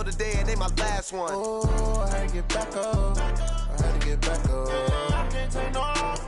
know today and they my last one. Oh, I had to get back up. I had to get back up. I can't take no off.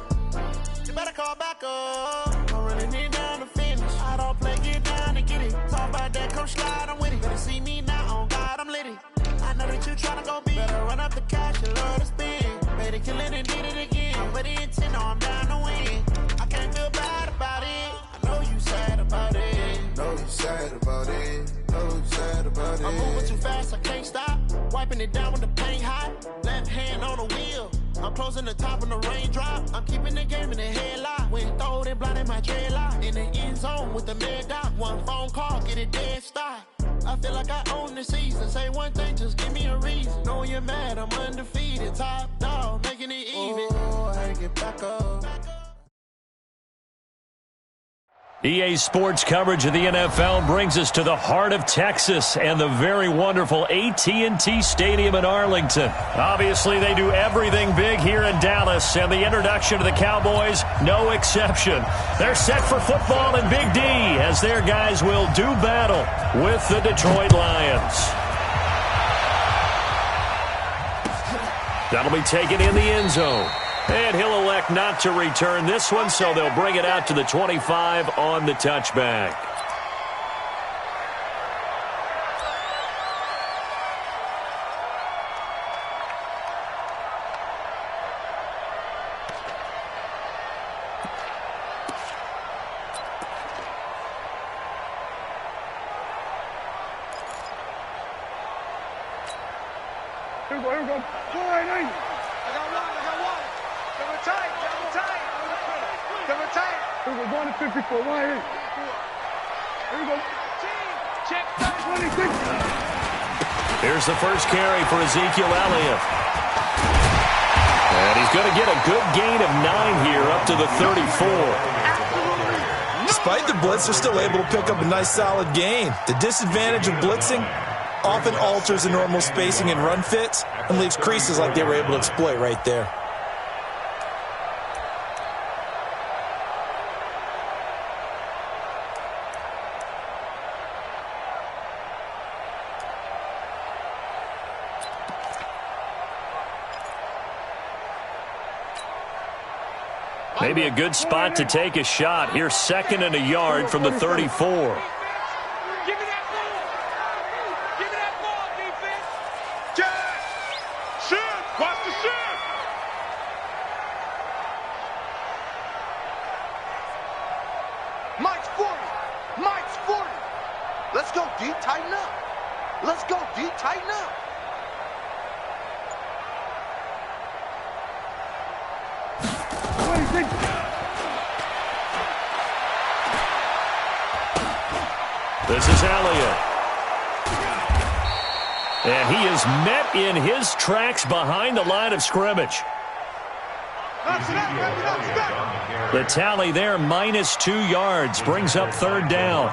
You better call back up. I'm running it down to finish. I don't play, get down to get it. Talk about that, come slide, I'm with it. Better see me now, on God, I'm litty. I know that you tryna go big. Better run up the cash, you love to spend. Made it, kill it, and did it again. But the intent, no, I'm down to win. I can't feel bad about it. I know you sad about it. Know you sad about it. Know you sad about it. I'm moving too fast, I can't stop. Wiping it down when the paint hot. Left hand on the wheel. I'm closing the top when the raindrop. I'm keeping the game in the headlock. When throwed and blinded my dreadlock. In the end zone with the mad dot. One phone call, get it dead stop. I feel like I own the season. Say one thing, just give me a reason. Knowing you're mad, I'm undefeated. Top dog, making it even. Oh, I had to get back up. EA Sports coverage of the NFL brings us to the heart of Texas and the very wonderful AT&T Stadium in Arlington. Obviously, they do everything big here in Dallas, and the introduction to the Cowboys, no exception. They're set for football in Big D as their guys will do battle with the Detroit Lions. That'll be taken in the end zone. And he'll elect not to return this one, so they'll bring it out to the 25 on the touchback. Here we go. Here we go, going to 54, right here. Here we go. Check 26. Here's the first carry for Ezekiel Elliott. And he's going to get a good gain of 9 here up to the 34. Despite the blitz, they're still able to pick up a nice solid gain. The disadvantage of blitzing often alters the normal spacing and run fits and leaves creases like they were able to exploit right there. Maybe a good spot to take a shot. Here's 2nd and a yard from the 34. Give me that ball. Give me that ball, defense. Shoot. Watch the shoot. Mike's 40. Mike's 40. Let's go deep, tighten up. Let's go deep, tighten up. This is Elliott. And he is met in his tracks behind the line of scrimmage. The tally there, -2 yards, brings up 3rd down.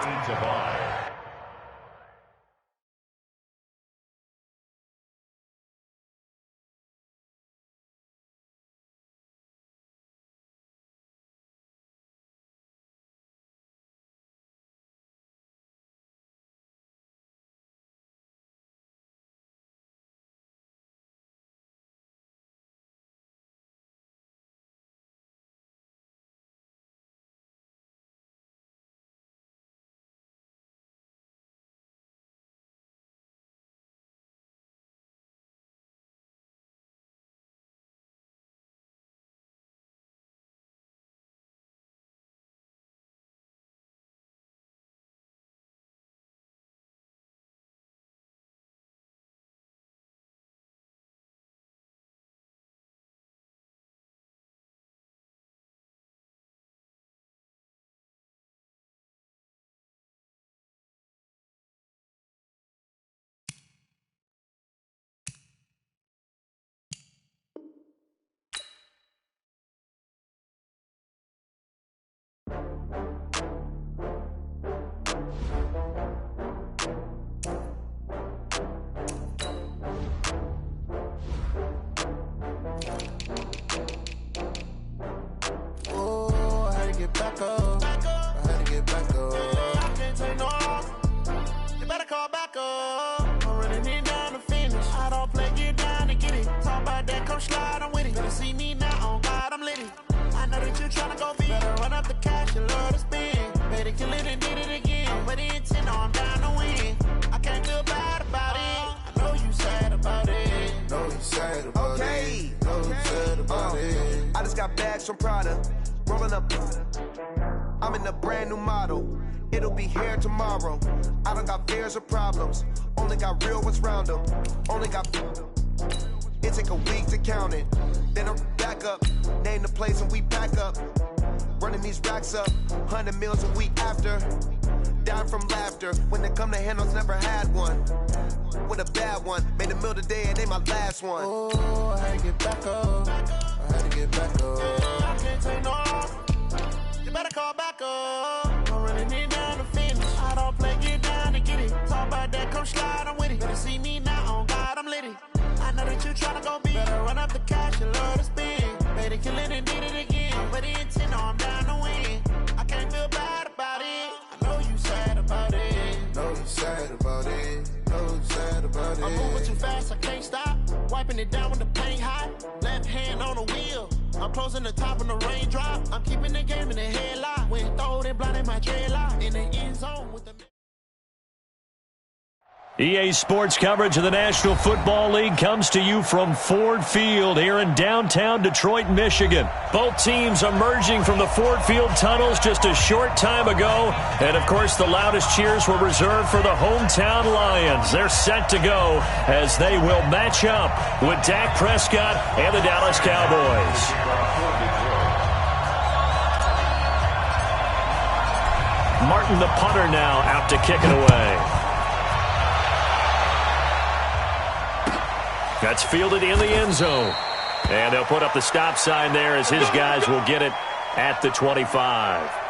come slide, I'm with it. Better see me now, on God, I'm litty. I know that you tryna go big. Better run up the cash, you love to spend. Better kill it and did it again. But the intent, no, I'm down to win. I can't feel bad about it. I know you sad about it. Know you sad about it. Know you sad about it. I just got bags from Prada, rolling up. I'm in a brand new model. It'll be here tomorrow. I don't got fears or problems. Only got real ones round them. Only got. It take a week to count it. Then I'm back up. Name the place and we pack up. Running these racks up. 100 meals a week after. Down from laughter. When they come to handles, never had one. With a bad one. Made a meal today and they my last one. Oh, I had to get back up. I had to get back up. I can't take no loss. You better call back up. I'm running it down the finish. I don't play, get down and get it. Talk about that, come slide, I'm with it. Better see me now, on God, I'm litty. I know that you tryna go big. Better run up the cash, you love to spend. Better kill it and did it again. But the intent, no, I'm down to win. I can't feel bad about it. I know you sad about it. Know you sad about it. Know you sad about it. I'm moving too fast, I can't stop. Wiping it down when the paint hot. Left hand on the wheel. I'm closing the top when the raindrop. I'm keeping the game in the headlock. When throwed and blinded my dreadlock. In the end zone with the... EA Sports coverage of the National Football League comes to you from Ford Field here in downtown Detroit, Michigan. Both teams emerging from the Ford Field tunnels just a short time ago. And, of course, the loudest cheers were reserved for the hometown Lions. They're set to go as they will match up with Dak Prescott and the Dallas Cowboys. Martin, the punter, now out to kick it away. That's fielded in the end zone. And they'll put up the stop sign there as his guys will get it at the 25.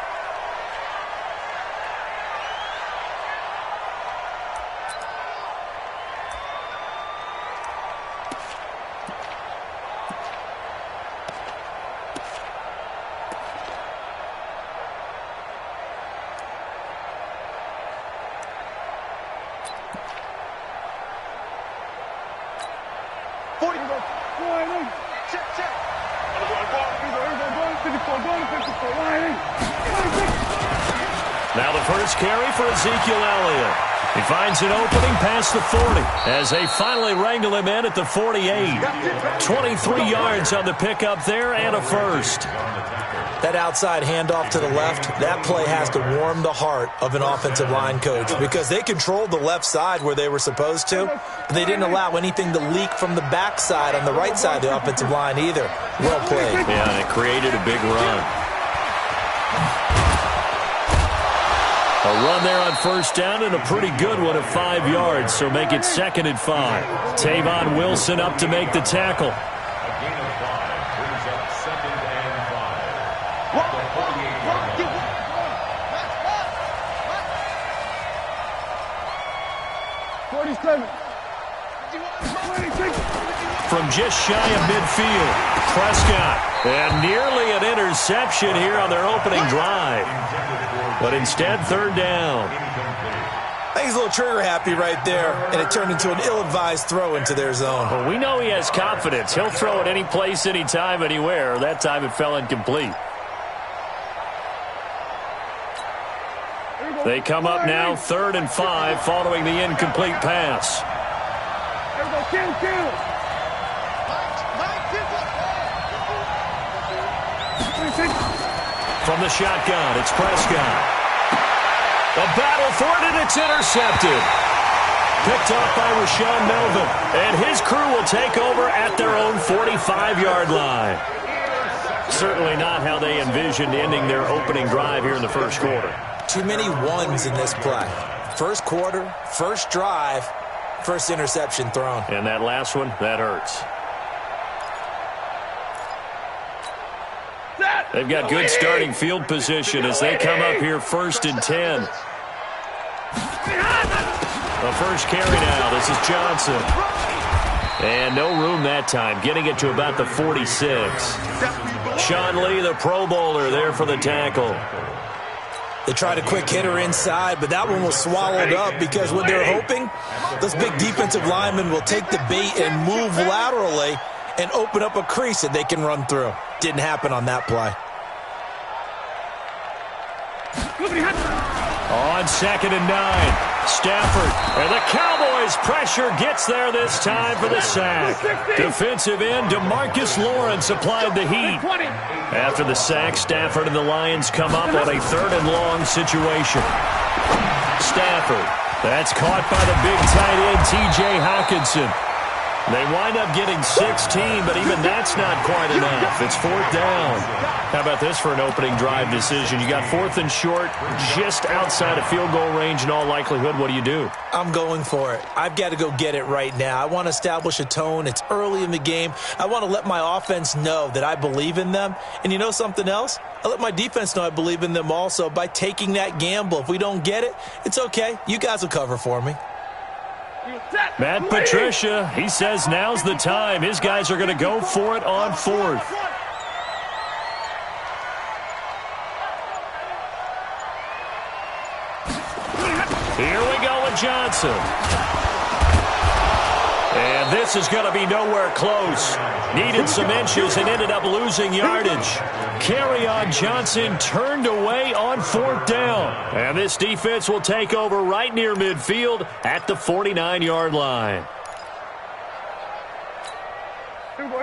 Now the first carry for Ezekiel Elliott. He finds an opening past the 40 as they finally wrangle him in at the 48. 23 yards on the pickup there and a first. That outside handoff to the left, that play has to warm the heart of an offensive line coach because they controlled the left side where they were supposed to, but they didn't allow anything to leak from the backside on the right side of the offensive line either. Well played. Yeah, and it created a big run. A run there on first down and a pretty good one of 5 yards, so make it 2nd and 5. Tavon Wilson up to make the tackle. From just shy of midfield, Prescott. And nearly an interception here on their opening drive. But instead, 3rd down. I think he's a little trigger happy right there, and it turned into an ill-advised throw into their zone. Well, we know he has confidence. He'll throw it any place, anytime, anywhere. That time it fell incomplete. They come up now, 3rd and 5, following the incomplete pass. From the shotgun, it's Prescott. A battle for it, and it's intercepted. Picked off by Rashawn Melvin. And his crew will take over at their own 45-yard line. Certainly not how they envisioned ending their opening drive here in the first quarter. Too many ones in this play. First quarter, first drive, first interception thrown. And that last one, that hurts. They've got good starting field position as they come up here 1st and 10. The first carry now. This is Johnson. And no room that time, getting it to about the 46. Sean Lee, the Pro Bowler, there for the tackle. They tried a quick hitter inside, but that one was swallowed up because what they're hoping, those big defensive linemen will take the bait and move laterally and open up a crease that they can run through. Didn't happen on that play. On 2nd and 9. Stafford, and the Cowboys' pressure gets there this time for the sack. Defensive end DeMarcus Lawrence applied the heat. After the sack, Stafford and the Lions come up on a 3rd and long situation. Stafford, that's caught by the big tight end T.J. Hawkinson. They wind up getting 16, but even that's not quite enough. It's 4th down. How about this for an opening drive decision? You got 4th and short, just outside of field goal range in all likelihood. What do you do? I'm going for it. I've got to go get it right now. I want to establish a tone. It's early in the game. I want to let my offense know that I believe in them. And you know something else? I let my defense know I believe in them also by taking that gamble. If we don't get it, it's okay. You guys will cover for me. Matt Patricia, he says now's the time. His guys are going to go for it on 4th. Here we go with Johnson. And this is going to be nowhere close. Needed some inches and ended up losing yardage. Kerryon Johnson turned away on 4th down. And this defense will take over right near midfield at the 49-yard line.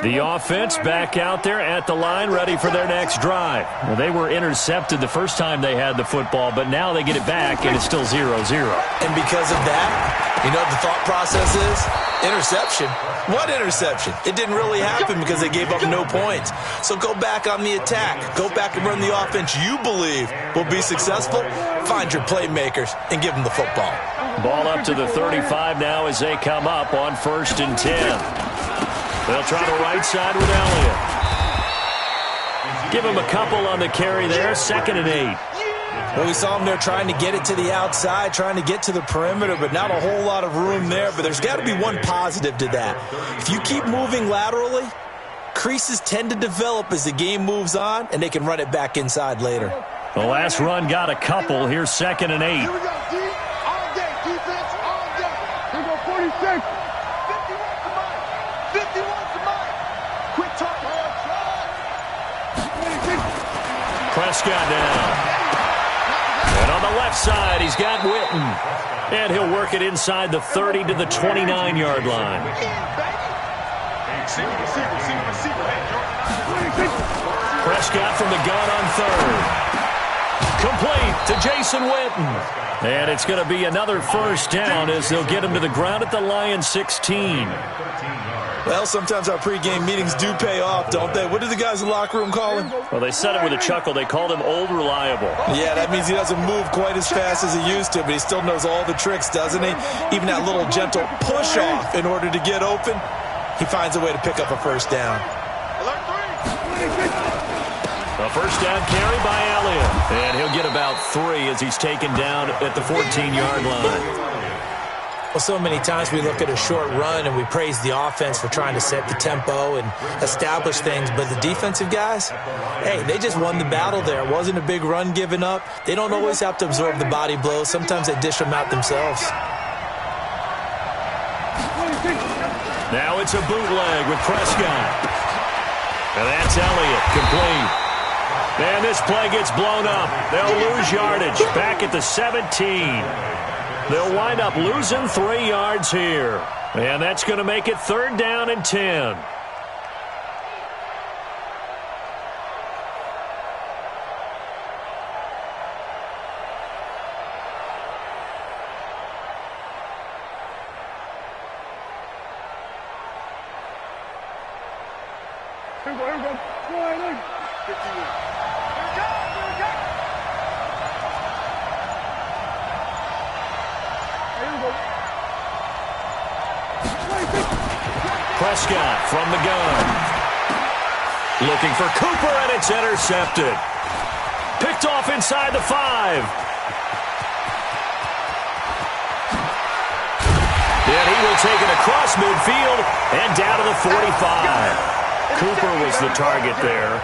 The offense back out there at the line, ready for their next drive. Well, they were intercepted the first time they had the football, but now they get it back, and it's still 0-0. And because of that, you know what the thought process is? Interception. What interception? It didn't really happen because they gave up no points. So go back on the attack. Go back and run the offense you believe will be successful. Find your playmakers and give them the football. Ball up to the 35 now as they come up on 1st and 10. They'll try the right side with Elliott. Give him a couple on the carry there. 2nd and 8. Well, we saw him there trying to get it to the outside, trying to get to the perimeter, but not a whole lot of room there. But there's got to be one positive to that. If you keep moving laterally, creases tend to develop as the game moves on, and they can run it back inside later. The last run got a couple. Here's 2nd and 8. Here we go, D. All day, defense, all day. Here we go, 46. 51 to mine. Quick talk, hard shot. Prescott down. And on the left side, he's got Witten. And he'll work it inside the 30 to the 29-yard line. Prescott from the gun on 3rd. Complete to Jason Witten. And it's going to be another 1st down as they'll get him to the ground at the Lions 16. Well, sometimes our pregame meetings do pay off, don't they? What do the guys in the locker room call him? Well, they said it with a chuckle. They called him Old Reliable. Yeah, that means he doesn't move quite as fast as he used to, but he still knows all the tricks, doesn't he? Even that little gentle push-off in order to get open, he finds a way to pick up a 1st down. A 1st down carry by Elliott. And he'll get about 3 as he's taken down at the 14-yard line. Well, so many times we look at a short run and we praise the offense for trying to set the tempo and establish things, but the defensive guys, hey, they just won the battle there. It wasn't a big run given up. They don't always have to absorb the body blows. Sometimes they dish them out themselves. Now it's a bootleg with Prescott. And that's Elliott, complete. And this play gets blown up. They'll lose yardage back at the 17. They'll wind up losing 3 yards here. And that's going to make it 3rd down and 10. Here we go. Go ahead, 51. Prescott from the gun. Looking for Cooper, and it's intercepted. Picked off inside the 5. And he will take it across midfield and down to the 45. Cooper was the target there.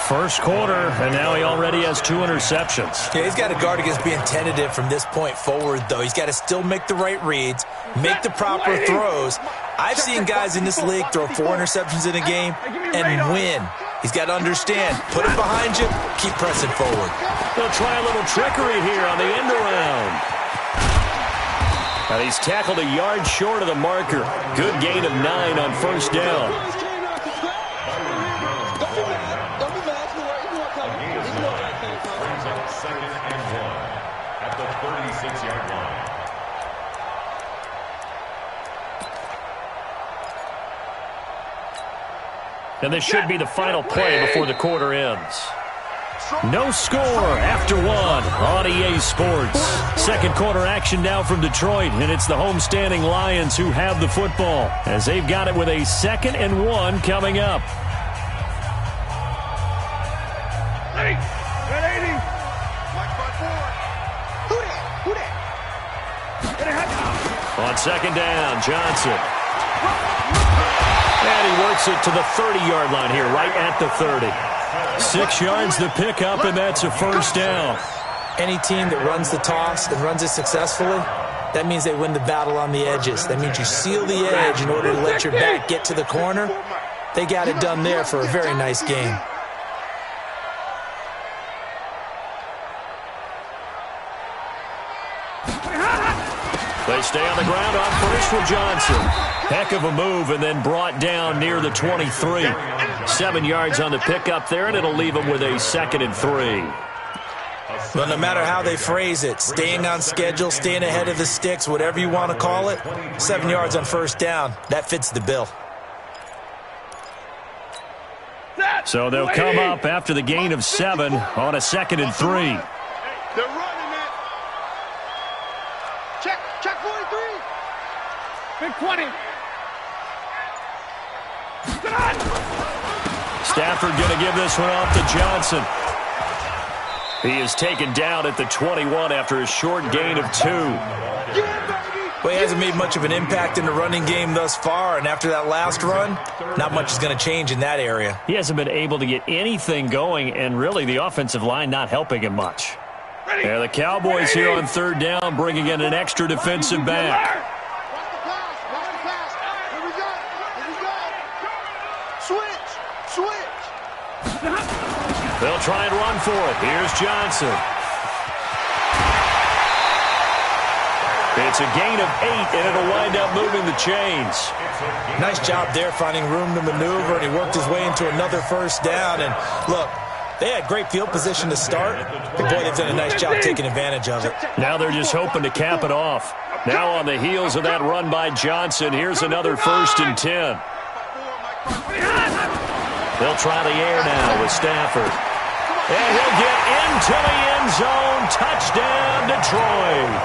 First quarter, and now he already has 2 interceptions. Yeah, he's got to guard against being tentative from this point forward, though. He's got to still make the right reads, make the proper throws. I've seen guys in this league throw 4 interceptions in a game and win. He's got to understand, put it behind you, keep pressing forward. They'll try a little trickery here on the end around. And he's tackled a yard short of the marker. Good gain of 9 on first down. And this should be the final play before the quarter ends. No score after 1 on EA Sports. Second quarter action now from Detroit, and it's the homestanding Lions who have the football as they've got it with a 2nd and 1 coming up. On second down, Johnson. And he works it to the 30-yard line here, right at the 30. 6 yards the pickup, and that's a first down. Any team that runs the toss and runs it successfully, that means they win the battle on the edges. That means you seal the edge in order to let your back get to the corner. They got it done there for a very nice game. They stay on the ground on first with Johnson. Heck of a move, and then brought down near the 23. 7 yards on the pickup there, and it'll leave them with a 2nd and 3. Well, no matter how they phrase it, staying on schedule, staying ahead of the sticks, whatever you want to call it, 7 yards on first down, that fits the bill. So they'll come up after the gain of 7 on a 2nd and 3. They're running it. Check 43. Big 20. Stafford going to give this one off to Johnson. He is taken down at the 21 after a short gain of 2. Well, he hasn't made much of an impact in the running game thus far, and after that last run, not much is going to change in that area. He hasn't been able to get anything going, and really the offensive line not helping him much. Yeah, the Cowboys here on third down, bringing in an extra defensive back. They'll try and run for it. Here's Johnson. It's a gain of 8, and it'll wind up moving the chains. Nice job there, finding room to maneuver, and he worked his way into another first down. And look, they had great field position to start, but boy, they've done a nice job taking advantage of it. Now they're just hoping to cap it off. Now on the heels of that run by Johnson, here's another 1st and 10. They'll try the air now with Stafford. And he'll get into the end zone. Touchdown, Detroit.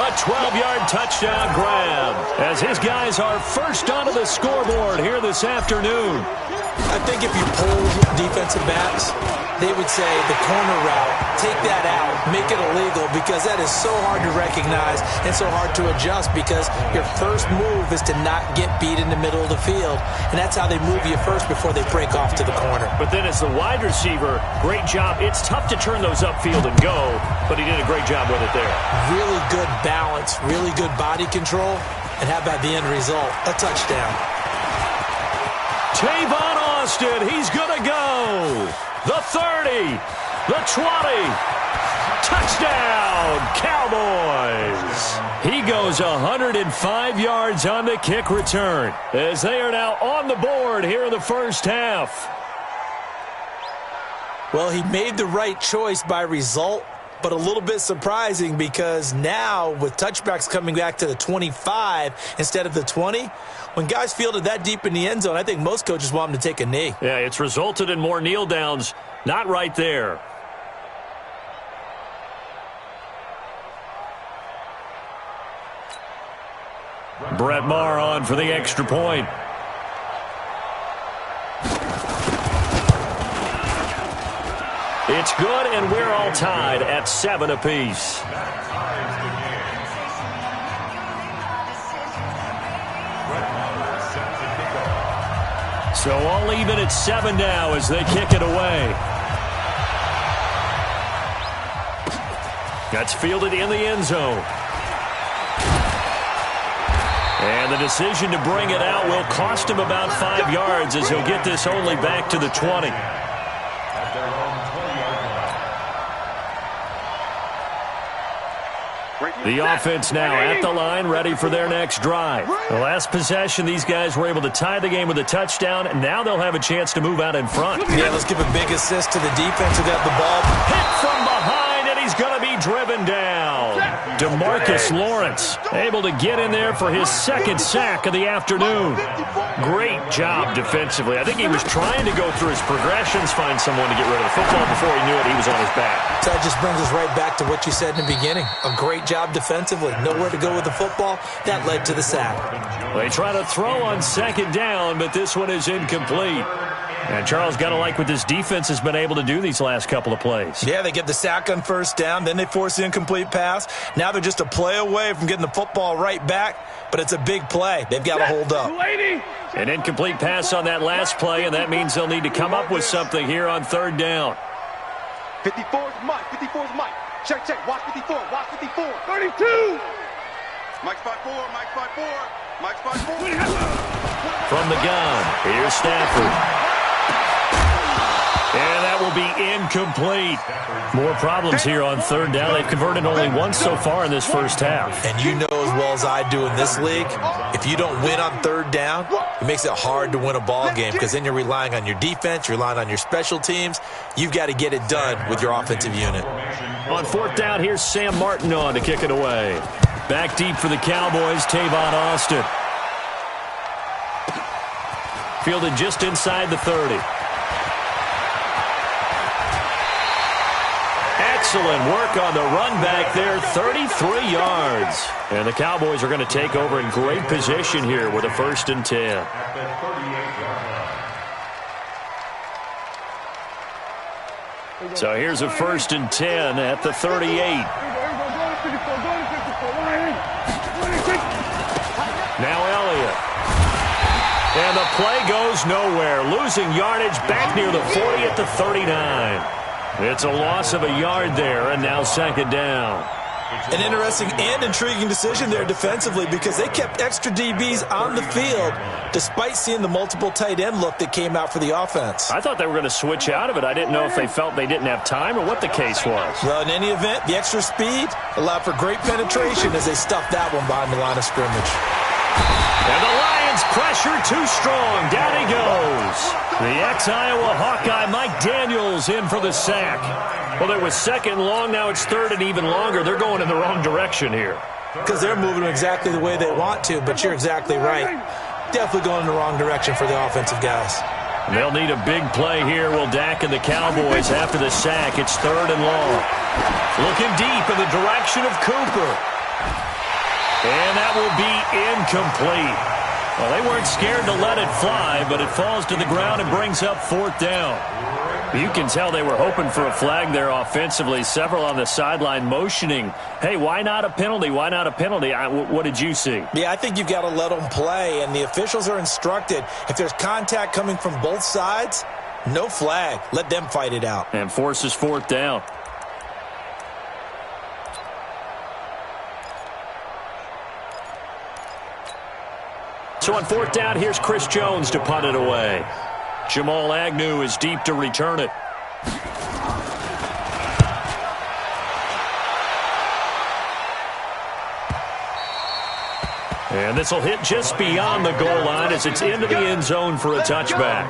A 12-yard touchdown grab as his guys are first onto the scoreboard here this afternoon. I think if you poll defensive backs, they would say the corner route, take that out, make it illegal, because that is so hard to recognize and so hard to adjust, because your first move is to not get beat in the middle of the field, and that's how they move you first before they break off to the corner. But then as the wide receiver, great job. It's tough to turn those upfield and go, but he did a great job with it there. Really good balance, really good body control, and how about the end result? A touchdown. Tavon Austin, he's going to go. The 30, the 20, touchdown, Cowboys. He goes 105 yards on the kick return as they are now on the board here in the first half. Well, he made the right choice by result, but a little bit surprising because now with touchbacks coming back to the 25 instead of the 20, when guys fielded that deep in the end zone, I think most coaches want them to take a knee. Yeah, it's resulted in more kneel downs. Not right there. Brett Maher on for the extra point. It's good, and we're all tied at 7 apiece. So all even at 7 now as they kick it away. That's fielded in the end zone. And the decision to bring it out will cost him about 5 yards as he'll get this only back to the 20. The offense now at the line, ready for their next drive. The last possession, these guys were able to tie the game with a touchdown, and now they'll have a chance to move out in front. Yeah, let's give a big assist to the defense who got the ball. Hit from behind, and he's going to be driven down. DeMarcus Lawrence able to get in there for his second sack of the afternoon. Great job defensively. I think he was trying to go through his progressions, find someone to get rid of the football. Before he knew it, he was on his back. So that just brings us right back to what you said in the beginning. A great job defensively. Nowhere to go with the football. That led to the sack. They try to throw on second down, but this one is incomplete. And Charles, got to like what this defense has been able to do these last couple of plays. Yeah, they get the sack on first down, then they force the incomplete pass. Now they're just a play away from getting the football right back, but it's a big play. They've got to hold up. An incomplete pass on that last play, and that means they'll need to come up with something here on third down. 54 is Mike. 54 is Mike. Check, check. Watch 54. Watch 54. 32. Mike spot 4. Mike spot 4. Mike spot 4. From the gun, here's Stafford. And that will be incomplete. More problems here on third down. They've converted only once so far in this first half. And you know as well as I do in this league, if you don't win on third down, it makes it hard to win a ball game because then you're relying on your defense, you're relying on your special teams. You've got to get it done with your offensive unit. On fourth down, here's Sam Martin on to kick it away. Back deep for the Cowboys, Tavon Austin. Fielded just inside the 30. Excellent work on the run back there, 33 yards. And the Cowboys are going to take over in great position here with a 1st and 10. So here's a 1st and 10 at the 38. Now Elliott. And the play goes nowhere. Losing yardage back near the 40 at the 39. It's a loss of a yard there, and now 2nd down. An interesting and intriguing decision there defensively because they kept extra DBs on the field despite seeing the multiple tight end look that came out for the offense. I thought they were going to switch out of it. I didn't know if they felt they didn't have time or what the case was. Well, in any event, the extra speed allowed for great penetration as they stuffed that one behind the line of scrimmage. And the Lions pressure too strong. Down he goes. The ex-Iowa Hawkeye Mike Daniels in for the sack. Well, it was 2nd and long. Now it's 3rd and even longer. They're going in the wrong direction here. Because they're moving exactly the way they want to, but you're exactly right. Definitely going in the wrong direction for the offensive guys. And they'll need a big play here. Will Dak and the Cowboys after the sack. It's 3rd and long. Looking deep in the direction of Cooper. And that will be incomplete. Well, they weren't scared to let it fly, but it falls to the ground and brings up 4th down. You can tell they were hoping for a flag there offensively. Several on the sideline motioning, hey, why not a penalty? Why not a penalty? What did you see? Yeah, I think you've got to let them play, and the officials are instructed. If there's contact coming from both sides, no flag. Let them fight it out. And forces 4th down. So on 4th down, here's Chris Jones to punt it away. Jamal Agnew is deep to return it. And this will hit just beyond the goal line as it's into the end zone for a touchback.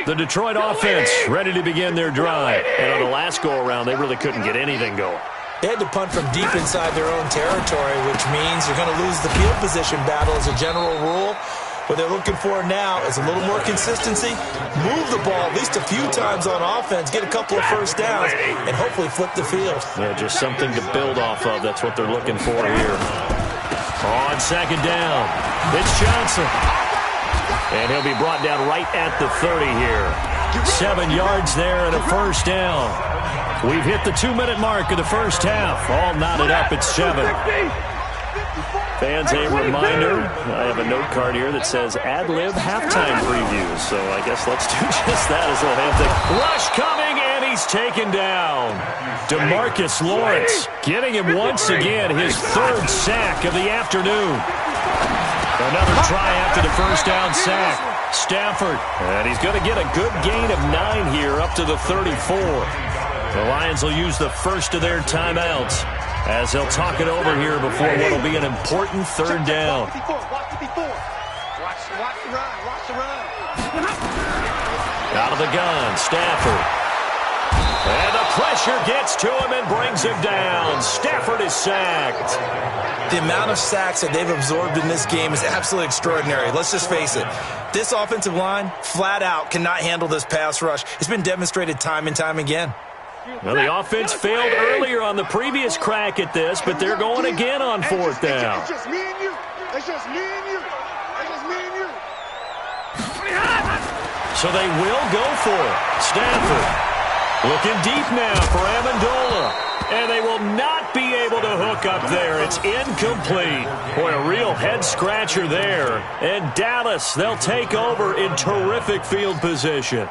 The Detroit offense ready to begin their drive. And on the last go-around, they really couldn't get anything going. They had to punt from deep inside their own territory, which means you're going to lose the field position battle as a general rule. What they're looking for now is a little more consistency, move the ball at least a few times on offense, get a couple of 1st downs, and hopefully flip the field. Yeah, just something to build off of. That's what they're looking for here. On 2nd down, it's Johnson. And he'll be brought down right at the 30 here. 7 yards there and a 1st down. We've hit the 2-minute mark of the first half. All knotted up at 7. Fans, a reminder, I have a note card here that says ad-lib halftime previews, so I guess let's do just that as we'll have the rush coming, and he's taken down. DeMarcus Lawrence getting him once again, his third sack of the afternoon. Another try after the first down sack. Stafford, and he's going to get a good gain of 9 here up to the 34. The Lions will use the first of their timeouts as they'll talk it over here before what will be an important third down. Watch the run. Watch the run. Out of the gun, Stafford. And the pressure gets to him and brings him down. Stafford is sacked. The amount of sacks that they've absorbed in this game is absolutely extraordinary. Let's just face it. This offensive line, flat out, cannot handle this pass rush. It's been demonstrated time and time again. Well, the offense failed earlier on the previous crack at this, but they're going again on fourth down. It's just me and you. It's just me and you. It's just me and you. So they will go for it. Stafford looking deep now for Amendola. And they will not be able to hook up there. It's incomplete. Boy, a real head-scratcher there. And Dallas, they'll take over in terrific field position.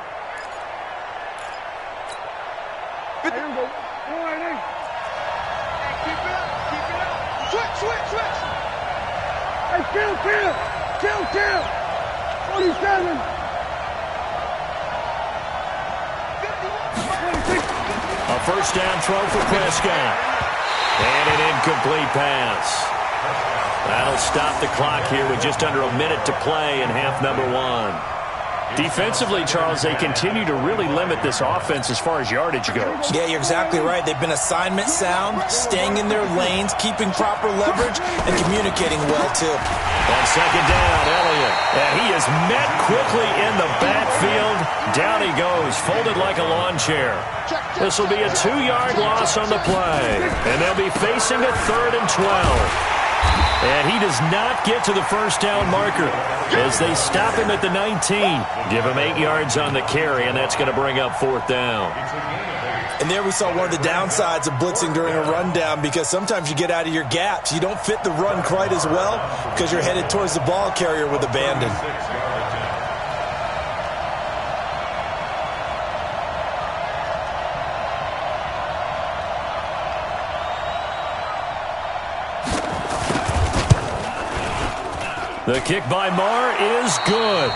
Switch. Hey, kill. 47. A first down throw for Prescott. And an incomplete pass. That'll stop the clock here with just under a minute to play in half number 1. Defensively, Charles, they continue to really limit this offense as far as yardage goes. Yeah, you're exactly right. They've been assignment sound, staying in their lanes, keeping proper leverage, and communicating well, too. On second down, Elliott. And he is met quickly in the backfield. Down he goes, folded like a lawn chair. This will be a 2-yard loss on the play. And they'll be facing a 3rd and 12. And he does not get to the first down marker as they stop him at the 19. Give him 8 yards on the carry, and that's going to bring up 4th down. And there we saw one of the downsides of blitzing during a rundown, because sometimes you get out of your gaps. You don't fit the run quite as well because you're headed towards the ball carrier with abandon. The kick by Marr is good.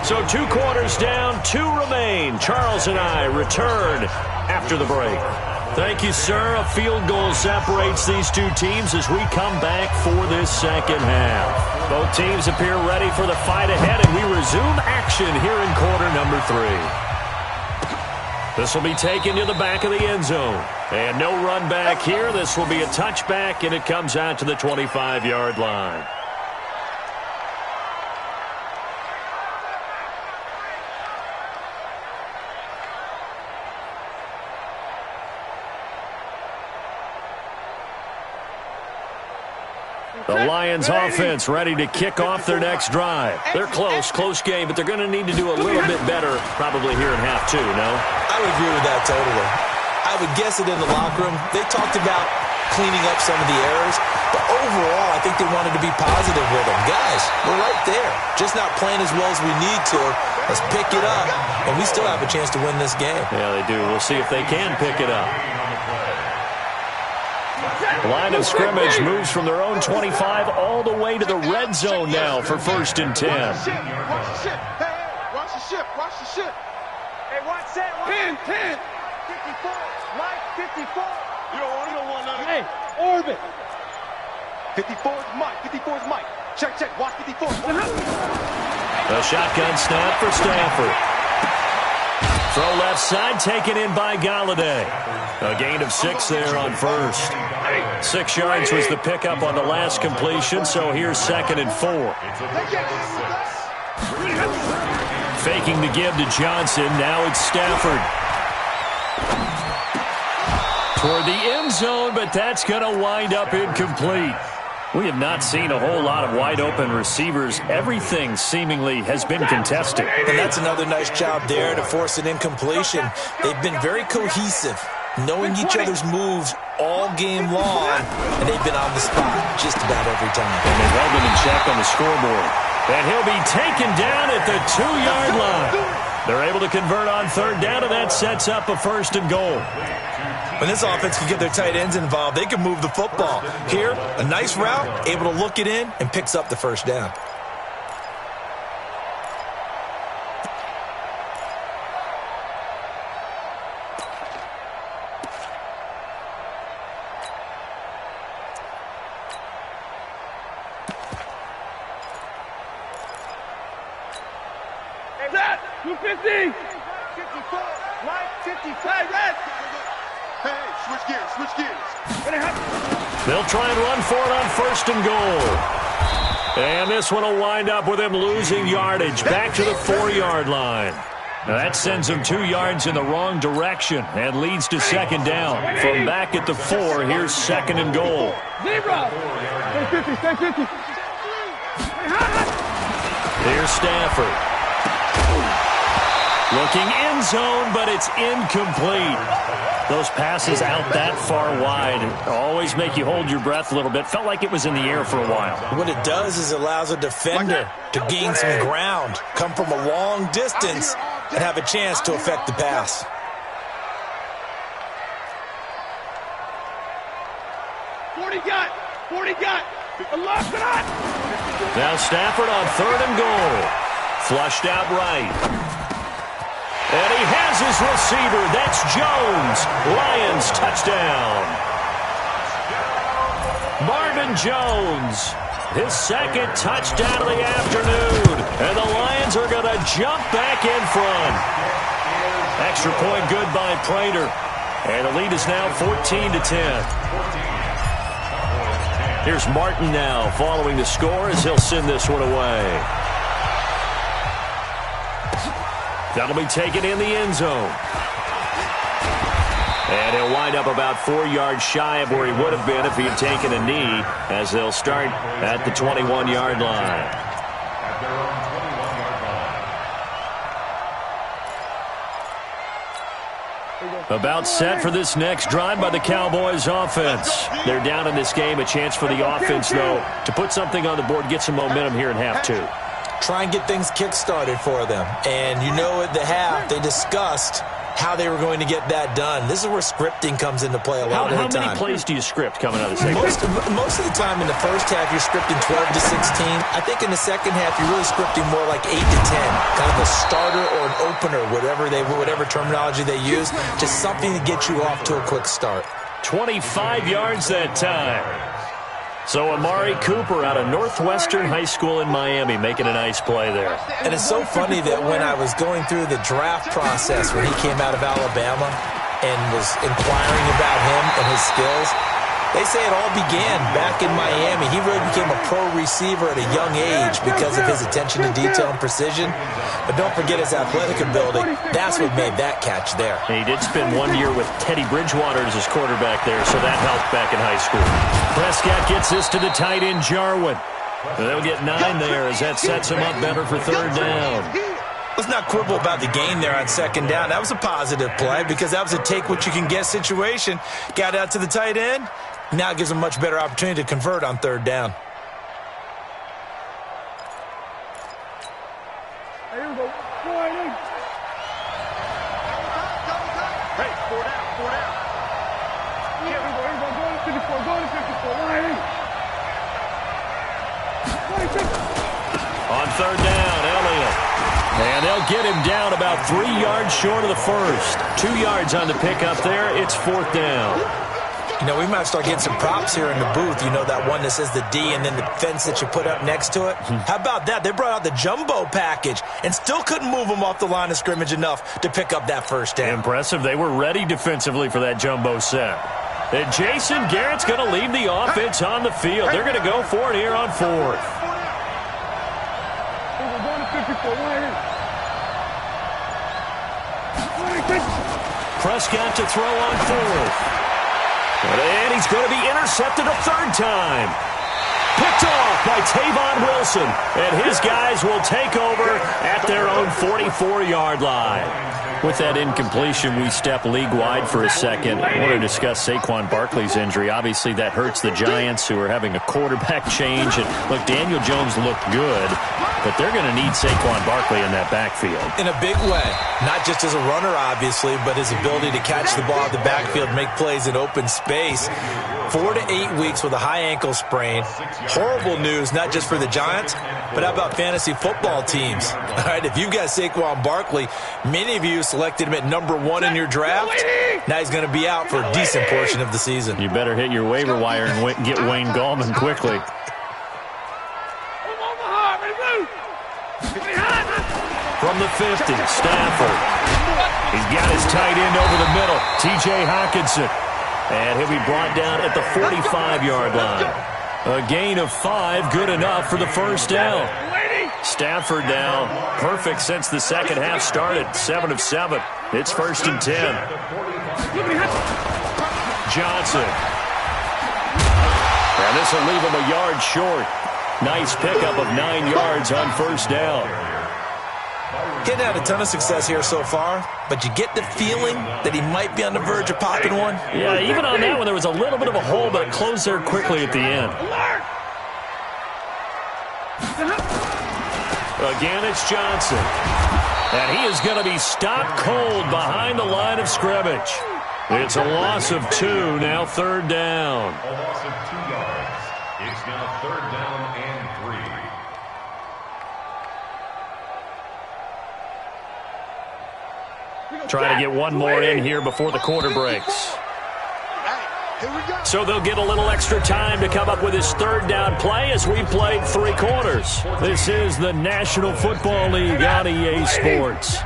So 2 quarters down, 2 remain. Charles and I return after the break. Thank you, sir. A field goal separates these 2 teams as we come back for this second half. Both teams appear ready for the fight ahead, and we resume action here in quarter number 3. This will be taken to the back of the end zone. And no run back here. This will be a touchback, and it comes out to the 25-yard line. The Lions offense ready to kick off their next drive. They're close game, but they're going to need to do a little bit better probably here in half 2, no? I would agree with that totally. I would guess it in the locker room. They talked about cleaning up some of the errors, but overall I think they wanted to be positive with them. Guys, we're right there. Just not playing as well as we need to. Let's pick it up, and we still have a chance to win this game. Yeah, they do. We'll see if they can pick it up. The line of scrimmage moves from their own 25 all the way to the red zone now for 1st and 10. Watch the ship. Watch the ship. Hey, watch that. 10. 54. Mike, 54. You don't want nothing. Hey, orbit. 54 is Mike. 54 is Mike. Check. Watch 54. A shotgun snap for Stafford. Throw left side, taken in by Galladay. A gain of 6 there on 1st. 6 yards was the pickup on the last completion, so here's 2nd and 4. Faking the give to Johnson, now it's Stafford. Toward the end zone, but that's going to wind up incomplete. We have not seen a whole lot of wide-open receivers. Everything seemingly has been contested. And that's another nice job there to force an incompletion. They've been very cohesive. knowing each other's moves all game long, and they've been on the spot just about every time. And they've held them in check on the scoreboard. And he'll be taken down at the 2-yard line. They're able to convert on third down, and that sets up a 1st and goal. When this offense can get their tight ends involved, they can move the football. Here, a nice route, able to look it in, and picks up the 1st down. That 250, 54, right 55, red. Hey, switch gears. They'll try and run for it on 1st and goal. And this one will wind up with him losing yardage back to the 4-yard line. Now that sends him 2 yards in the wrong direction and leads to 2nd down. From back at the 4, here's 2nd and goal. Zero. Stay 50. Here's Stafford. Looking end zone, but it's incomplete. Those passes out that far wide always make you hold your breath a little bit. Felt like it was in the air for a while. What it does is it allows a defender to gain some ground, come from a long distance, and have a chance to affect the pass. Now Stafford on 3rd and goal. Flushed out right. And he has his receiver. That's Jones. Lions touchdown. Marvin Jones, his 2nd touchdown of the afternoon. And the Lions are going to jump back in front. Extra point good by Prater. And the lead is now 14-10. Here's Martin now following the score as he'll send this one away. That'll be taken in the end zone. And he'll wind up about 4 yards shy of where he would have been if he had taken a knee, as they'll start at the 21-yard line. About set for this next drive by the Cowboys offense. They're down in this game. A chance for the offense, though, to put something on the board, get some momentum here in half 2. Try and get things kick-started for them. And you know at the half, they discussed how they were going to get that done. This is where scripting comes into play a lot of the time. How many plays do you script coming out of the second half? Most of the time in the first half, you're scripting 12 to 16. I think in the second half, you're really scripting more like 8 to 10. Kind of a starter or an opener, whatever terminology they use. Just something to get you off to a quick start. 25 yards that time. So Amari Cooper out of Northwestern High School in Miami making a nice play there. And it's so funny that when I was going through the draft process when he came out of Alabama and was inquiring about him and his skills, they say it all began back in Miami. He really became a pro receiver at a young age because of his attention to detail and precision. But don't forget his athletic ability. That's what made that catch there. He did spend 1 year with Teddy Bridgewater as his quarterback there, so that helped back in high school. Prescott gets this to the tight end, Jarwin. They'll get 9 there as that sets him up better for 3rd down. Let's not quibble about the gain there on 2nd down. That was a positive play because that was a take-what-you-can-get situation. Got out to the tight end. Now it gives them a much better opportunity to convert on 3rd down. Here we go. Hey, 4 down. Here we go. Go to 54. On 3rd down, Elliott. And they'll get him down about 3 yards short of the first. 2 yards on the pickup there. It's 4th down. You know, we might start getting some props here in the booth. You know, that one that says the D and then the fence that you put up next to it. How about that? They brought out the jumbo package and still couldn't move them off the line of scrimmage enough to pick up that 1st down. Impressive. They were ready defensively for that jumbo set. And Jason Garrett's going to leave the offense on the field. They're going to go for it here on 4th. Prescott to throw on 4th. And he's going to be intercepted a 3rd time. Picked off by Tavon Wilson, and his guys will take over at their own 44-yard line. With that incompletion, we step league-wide for a second. I want to discuss Saquon Barkley's injury. Obviously, that hurts the Giants, who are having a quarterback change. And look, Daniel Jones looked good, but they're going to need Saquon Barkley in that backfield. In a big way. Not just as a runner, obviously, but his ability to catch the ball in the backfield, make plays in open space. 4 to 8 weeks with a high ankle sprain. Horrible news, not just for the Giants, but how about fantasy football teams? All right, if you've got Saquon Barkley, many of you selected him at number 1 in your draft. Now he's going to be out for a decent portion of the season. You better hit your waiver wire and get Wayne Gallman quickly. From the 50, Stafford. He's got his tight end over the middle, T.J. Hockenson. And he'll be brought down at the 45-yard line. A gain of 5, good enough for the first down. Stafford now perfect since the second half started, 7 of 7. It's 1st and 10. Johnson. And this will leave him a yard short. Nice pickup of 9 yards on first down. Getting had a ton of success here so far, but you get the feeling that he might be on the verge of popping one. Yeah, even on that one, there was a little bit of a hole, but it closed there quickly at the end. Again, it's Johnson. And he is going to be stopped cold behind the line of scrimmage. It's a loss of 2, now 3rd down. A loss of 2 yards. It's now 3rd down and 3. Try to get one more in here before the quarter breaks. So they'll get a little extra time to come up with his 3rd down play as we played 3 quarters. This is the National Football League on EA Sports.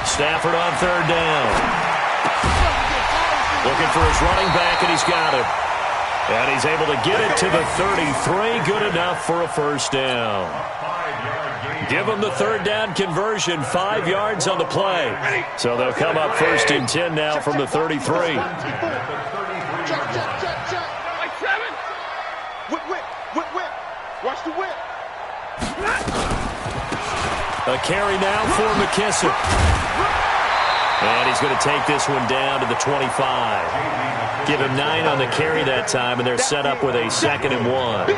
Stafford on 3rd down. Looking for his running back, and he's got him. And he's able to get it to the 33. Good enough for a first down. Give them the 3rd down conversion, 5 yards on the play. So they'll come up 1st and 10 now from the 33. Check. Like 7. Whip. Watch the whip. A carry now for McKissick. And he's going to take this one down to the 25. Give him 9 on the carry that time, and they're set up with a 2nd and 1.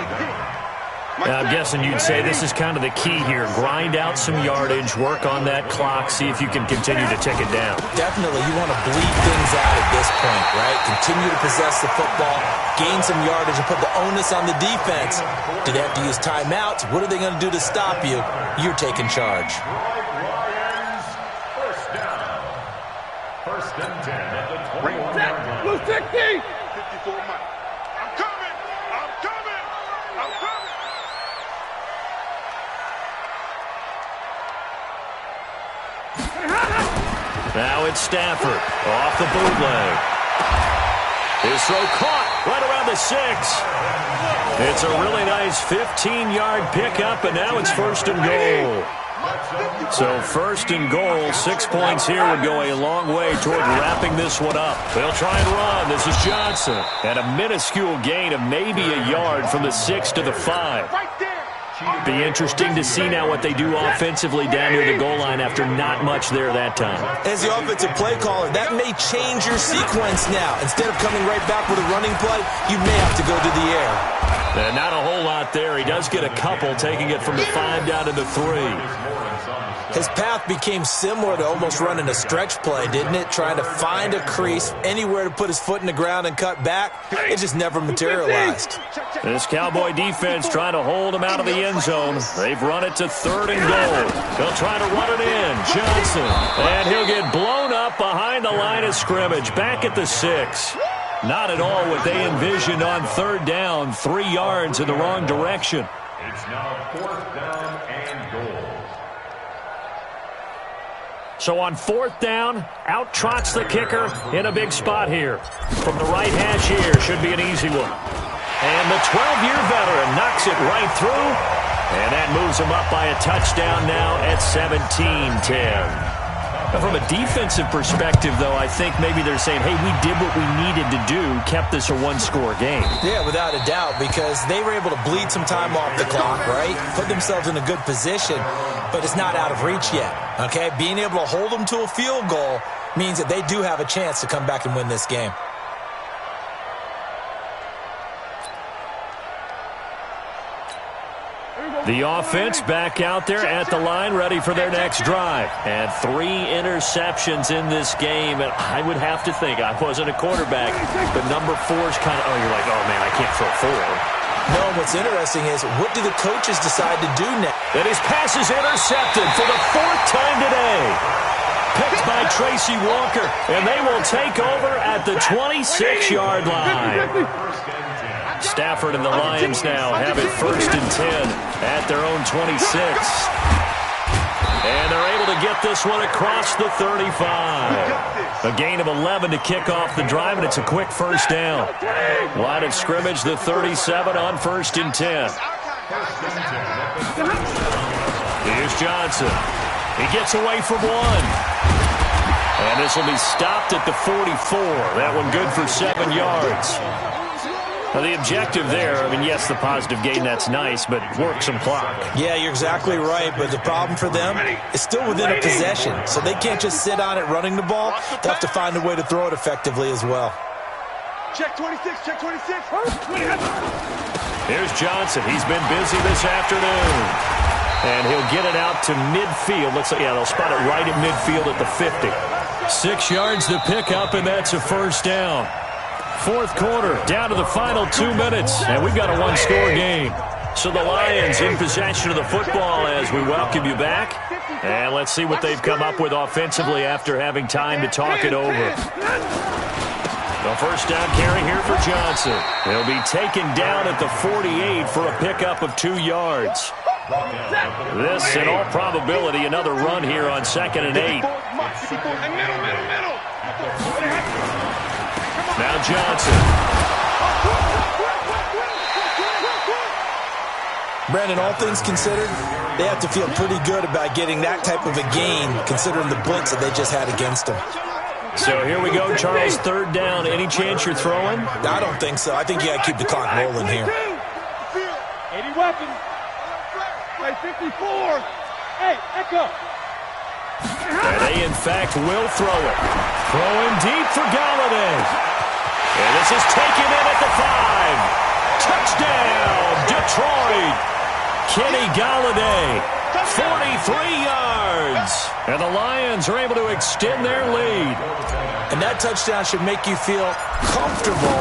Now, I'm guessing you'd say this is kind of the key here. Grind out some yardage, work on that clock, see if you can continue to tick it down. Definitely, you want to bleed things out at this point, right? Continue to possess the football, gain some yardage, and put the onus on the defense. Do they have to use timeouts? What are they going to do to stop you? You're taking charge. First down. 1st and 10 at the 21-yard line. Blue 60. 54 Mike. Now it's Stafford off the bootleg. His throw caught right around the 6. It's a really nice 15-yard pickup, and now it's 1st and goal. So 1st and goal, 6 points here would go a long way toward wrapping this one up. They'll try and run. This is Johnson. And a minuscule gain of maybe a yard from the 6 to the 5. Be interesting to see now what they do offensively down near the goal line after not much there that time. As the offensive play caller, that may change your sequence now. Instead of coming right back with a running play, you may have to go to the air. Not a whole lot there. He does get a couple, taking it from the 5 down to the 3. His path became similar to almost running a stretch play, didn't it? Trying to find a crease, anywhere to put his foot in the ground and cut back. It just never materialized. This Cowboy defense trying to hold him out of the end zone. They've run it to 3rd and goal. They'll try to run it in. Johnson. And he'll get blown up behind the line of scrimmage. Back at the 6. Not at all what they envisioned on 3rd down. 3 yards in the wrong direction. It's now 4th down and goal. So on 4th down, out trots the kicker in a big spot here. From the right hash here, should be an easy one. And the 12-year veteran knocks it right through. And that moves him up by a touchdown now at 17-10. From a defensive perspective, though, I think maybe they're saying, hey, we did what we needed to do, kept this a one-score game. Yeah, without a doubt, because they were able to bleed some time off the clock, right? Put themselves in a good position, but it's not out of reach yet, okay? Being able to hold them to a field goal means that they do have a chance to come back and win this game. The offense back out there at the line, ready for their next drive. And 3 interceptions in this game. And I would have to think, I wasn't a quarterback, but number 4 is kind of, you're like, oh, man, I can't throw 4. No, what's interesting is, what do the coaches decide to do next? And his pass is intercepted for the 4th time today. Picked by Tracy Walker, and they will take over at the 26-yard line. Stafford and the Lions now have it 1st and 10 at their own 26. And they're able to get this one across the 35. A gain of 11 to kick off the drive, and it's a quick first down. Line of scrimmage, the 37 on 1st and 10. Here's Johnson. He gets away from 1. And this will be stopped at the 44. That one good for 7 yards. Now, the objective there, I mean, yes, the positive gain, that's nice, but work some clock. Yeah, you're exactly right, but the problem for them is still within a possession, so they can't just sit on it running the ball. They have to find a way to throw it effectively as well. Check 26, check 26. Here's Johnson. He's been busy this afternoon. And he'll get it out to midfield. Looks like, yeah, they'll spot it right at midfield at the 50. 6 yards to pick up, and that's a first down. 4th quarter, down to the final 2 minutes, and we've got a one-score game. So the Lions in possession of the football as we welcome you back. And let's see what they've come up with offensively after having time to talk it over. The first down carry here for Johnson. He'll be taken down at the 48 for a pickup of 2 yards. This, in all probability, another run here on 2nd and 8. Now Johnson. Brandon, all things considered, they have to feel pretty good about getting that type of a gain, considering the blitz that they just had against them. So here we go, Charles, 3rd down. Any chance you're throwing? I don't think so. I think you got to keep the clock rolling here. 80 weapons. Hey, 54. Hey, echo. And they, in fact, will throw it. Throwing deep for Galladay. And this is taken in at the 5. Touchdown, Detroit. Kenny Galladay, 43 yards. And the Lions are able to extend their lead. And that touchdown should make you feel comfortable.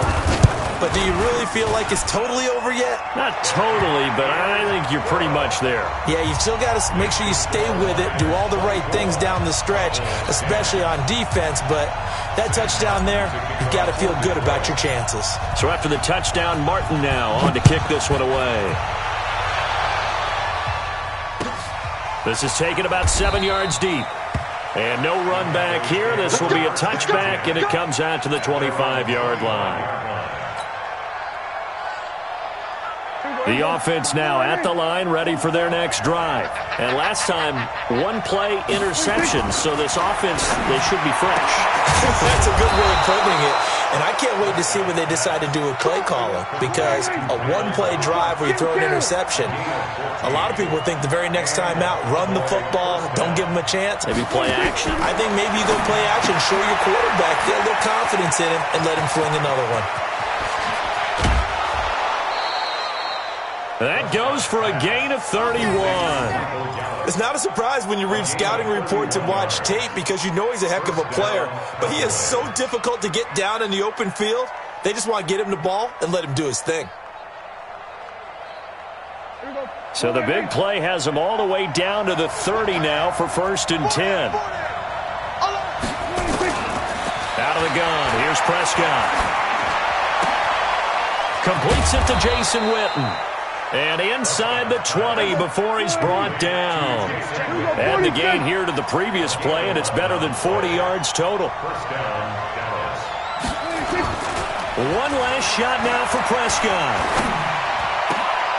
But do you really feel like it's totally over yet? Not totally, but I think you're pretty much there. Yeah, you still got to make sure you stay with it, do all the right things down the stretch, especially on defense. But that touchdown there, you've got to feel good about your chances. So after the touchdown, Martin now on to kick this one away. This is taken about 7 yards deep. And no run back here. This will be a touchback, and it comes out to the 25-yard line. The offense now at the line, ready for their next drive. And last time, 1-play interception. So this offense, they should be fresh. That's a good way of putting it. And I can't wait to see when they decide to do a play calling, because a 1-play drive where you throw an interception, a lot of people think the very next time out, run the football, don't give them a chance. Maybe play action. I think maybe you go play action, show your quarterback, get a little confidence in him, and let him fling another one. That goes for a gain of 31. It's not a surprise when you read scouting reports and watch tape, because you know he's a heck of a player. But he is so difficult to get down in the open field. They just want to get him the ball and let him do his thing. So the big play has him all the way down to the 30 now for 1st and 10. Out of the gun. Here's Prescott. Completes it to Jason Witten. And inside the 20 before he's brought down. And the gain here to the previous play, and it's better than 40 yards total. One last shot now for Prescott.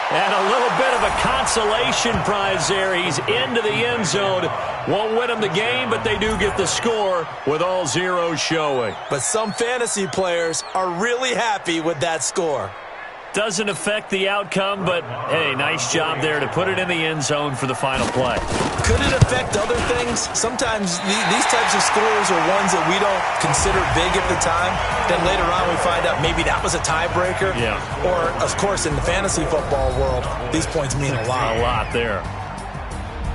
And a little bit of a consolation prize there. He's into the end zone. Won't win them the game, but they do get the score with all zeros showing. But some fantasy players are really happy with that score. Doesn't affect the outcome, but, hey, nice job there to put it in the end zone for the final play. Could it affect other things? Sometimes these types of scores are ones that we don't consider big at the time. Then later on we find out maybe that was a tiebreaker. Yeah. Or, of course, in the fantasy football world, these points mean a lot. A lot there.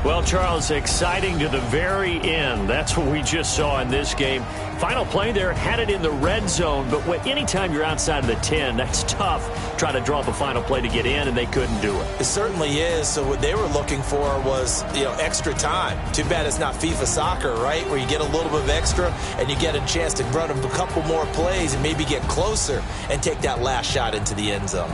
Well, Charles, exciting to the very end. That's what we just saw in this game. Final play there, had it in the red zone, but anytime you're outside of the 10, that's tough. Try to draw up a final play to get in, and they couldn't do it. It certainly is. So what they were looking for was, extra time. Too bad it's not FIFA soccer, right, where you get a little bit of extra and you get a chance to run a couple more plays and maybe get closer and take that last shot into the end zone.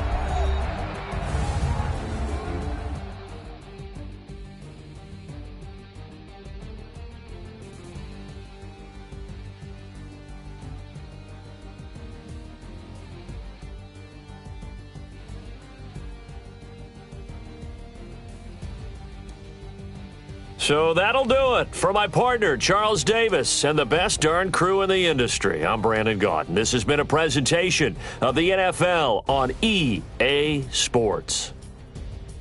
So that'll do it. For my partner, Charles Davis, and the best darn crew in the industry, I'm Brandon Gaudin. This has been a presentation of the NFL on EA Sports.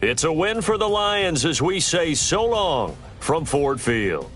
It's a win for the Lions as we say so long from Ford Field.